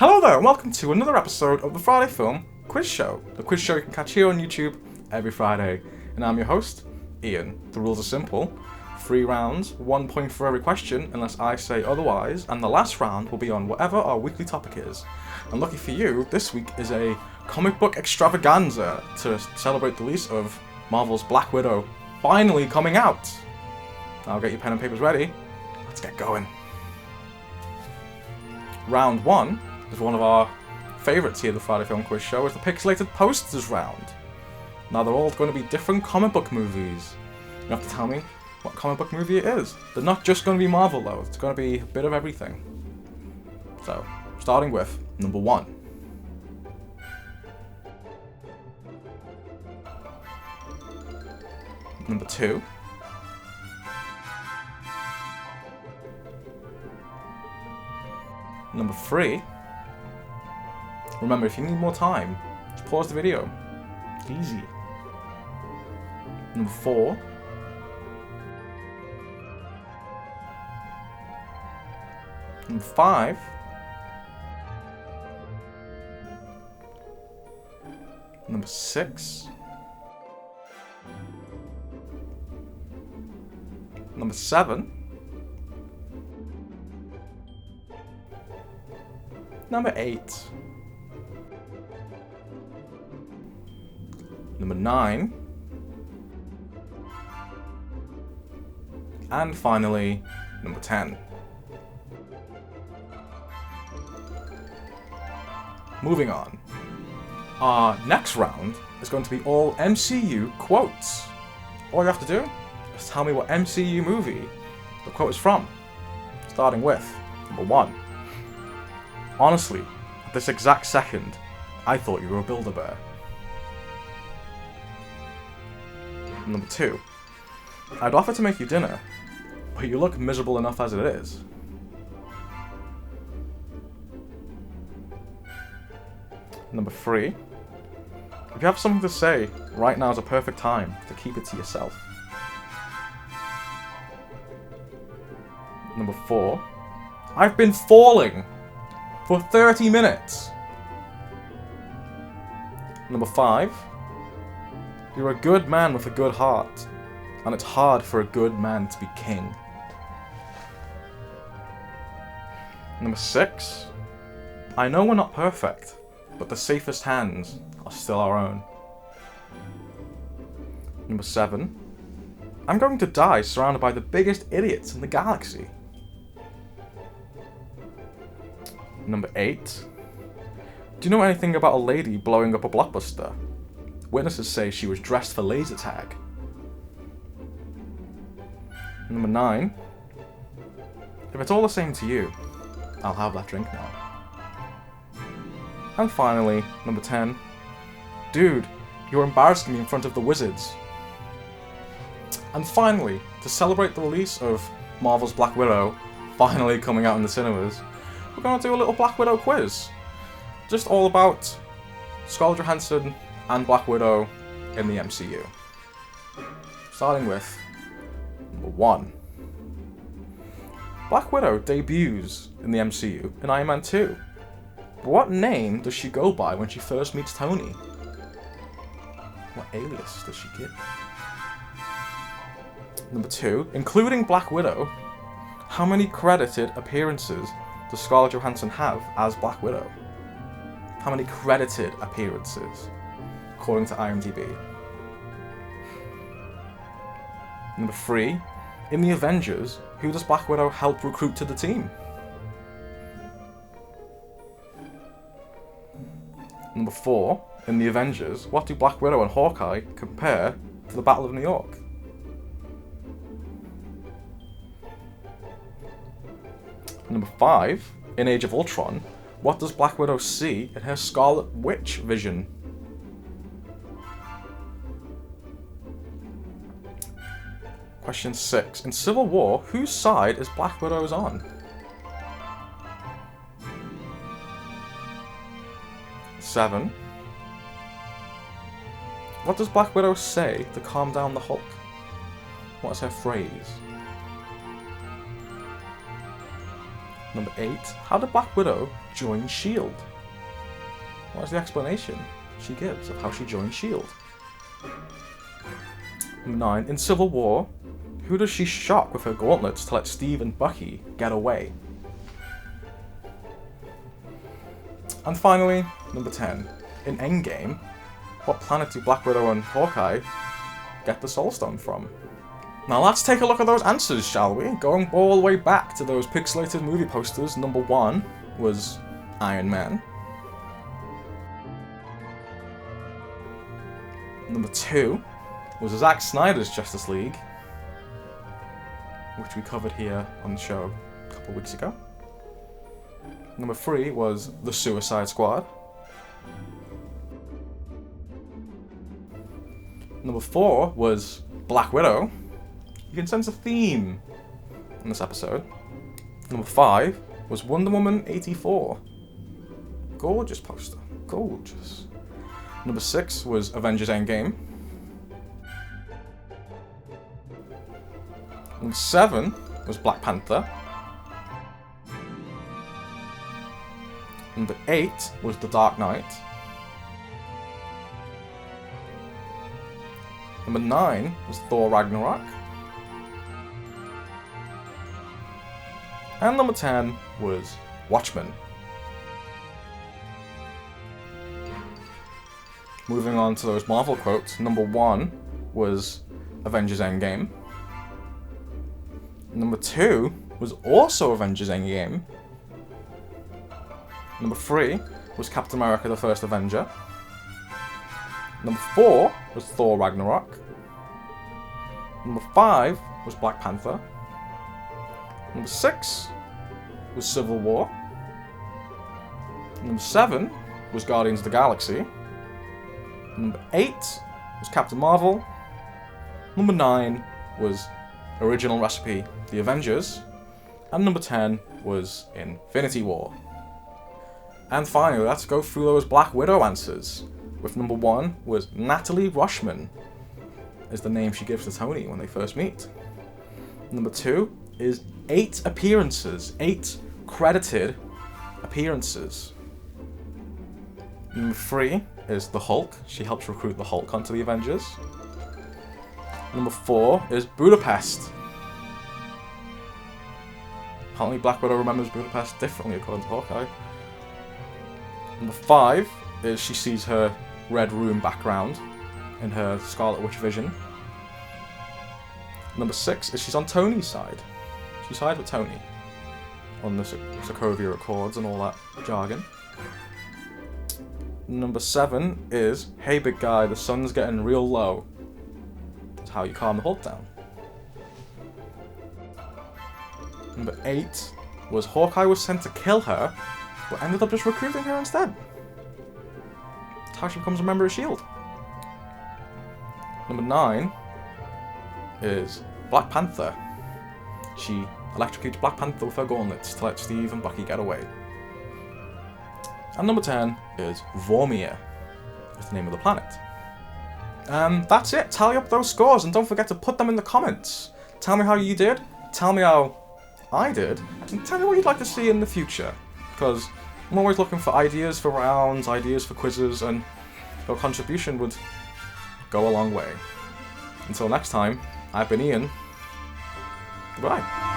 Hello there, and welcome to another episode of the Friday Film Quiz Show. The quiz show you can catch here on YouTube every Friday. And I'm your host, Ian. The rules are simple. 3 rounds, 1 point for every question, unless I say otherwise, and the last round will be on whatever our weekly topic is. And lucky for you, this week is a comic book extravaganza to celebrate the release of Marvel's Black Widow finally coming out. Now get your pen and papers ready. Let's get going. Round 1 is one of our favourites here at the Friday Film Quiz Show, is the pixelated posters round. Now they're all going to be different comic book movies. You have to tell me what comic book movie it is. They're not just going to be Marvel though, it's going to be a bit of everything. So, starting with number 1. Number 2. Number 3. Remember, if you need more time, just pause the video. Easy. Number 4. Number 5. Number 6. Number 7. Number 8. Number 9. And finally, number 10. Moving on. Our next round is going to be all MCU quotes. All you have to do is tell me what MCU movie the quote is from. Starting with number 1. Honestly, at this exact second, I thought you were a Build-A-Bear. Number 2. I'd offer to make you dinner, but you look miserable enough as it is. Number 3. If you have something to say, right now is a perfect time to keep it to yourself. Number 4. I've been falling for 30 minutes. Number 5. You're a good man with a good heart, and it's hard for a good man to be king. Number 6. I know we're not perfect, but the safest hands are still our own. Number 7. I'm going to die surrounded by the biggest idiots in the galaxy. Number 8. Do you know anything about a lady blowing up a blockbuster? Witnesses say she was dressed for laser tag. Number 9. If it's all the same to you, I'll have that drink now. And finally, number 10. Dude, you're embarrassing me in front of the wizards. And finally, to celebrate the release of Marvel's Black Widow finally coming out in the cinemas, we're going to do a little Black Widow quiz. Just all about Scarlett Johansson and Black Widow in the MCU. Starting with number 1. Black Widow debuts in the MCU in Iron Man 2. But what name does she go by when she first meets Tony? What alias does she get? Number 2. Including Black Widow, how many credited appearances does Scarlett Johansson have as Black Widow? How many credited appearances, according to IMDb? Number 3. In the Avengers, who does Black Widow help recruit to the team? Number 4. In the Avengers, what do Black Widow and Hawkeye compare to the Battle of New York? Number 5. In Age of Ultron, what does Black Widow see in her Scarlet Witch vision? Question 6. In Civil War, whose side is Black Widow's on? 7. What does Black Widow say to calm down the Hulk? What is her phrase? Number 8, how did Black Widow join S.H.I.E.L.D.? What is the explanation she gives of how she joined S.H.I.E.L.D.? Number 9, in Civil War, who does she shock with her gauntlets to let Steve and Bucky get away? And finally, number 10, in Endgame, what planet do Black Widow and Hawkeye get the Soul Stone from? Now let's take a look at those answers, shall we? Going all the way back to those pixelated movie posters, number 1 was Iron Man. Number 2 was Zack Snyder's Justice League, which we covered here on the show a couple of weeks ago. Number 3 was The Suicide Squad. Number 4 was Black Widow. You can sense a theme in this episode. Number 5 was Wonder Woman 84. Gorgeous poster. Gorgeous. Number 6 was Avengers Endgame. Number 7 was Black Panther. Number 8 was The Dark Knight. Number 9 was Thor Ragnarok. And number 10 was Watchmen. Moving on to those Marvel quotes, number 1 was Avengers Endgame. Number 2 was also Avengers Endgame. Number 3 was Captain America the First Avenger. Number 4 was Thor Ragnarok. Number 5 was Black Panther. Number 6 was Civil War. Number 7 was Guardians of the Galaxy. Number 8 was Captain Marvel. Number 9 was Original Recipe, The Avengers. And number 10 was Infinity War. And finally, let's go through those Black Widow answers. With number 1 was Natalie Rushman, is the name she gives to Tony when they first meet. Number 2 is 8 appearances, 8 credited appearances. Number 3 is the Hulk. She helps recruit the Hulk onto the Avengers. Number 4 is Budapest. Apparently Black Widow remembers Budapest differently according to Hawkeye. Number 5 is she sees her Red Room background in her Scarlet Witch vision. Number 6 is she's on Tony's side. She sides with Tony on the Sokovia Accords and all that jargon. Number 7 is, hey big guy, the sun's getting real low. That's how you calm the Hulk down. Number 8 was Hawkeye was sent to kill her, but ended up just recruiting her instead. That's how she becomes a member of S.H.I.E.L.D. Number 9 is Black Panther. She electrocutes Black Panther with her gauntlets to let Steve and Bucky get away. And number 10 is Vormir. That's the name of the planet. That's it. Tally up those scores and don't forget to put them in the comments. Tell me how you did. Tell me how I did. And tell me what you'd like to see in the future. Because I'm always looking for ideas for rounds, ideas for quizzes, and your contribution would go a long way. Until next time, I've been Ian. Goodbye.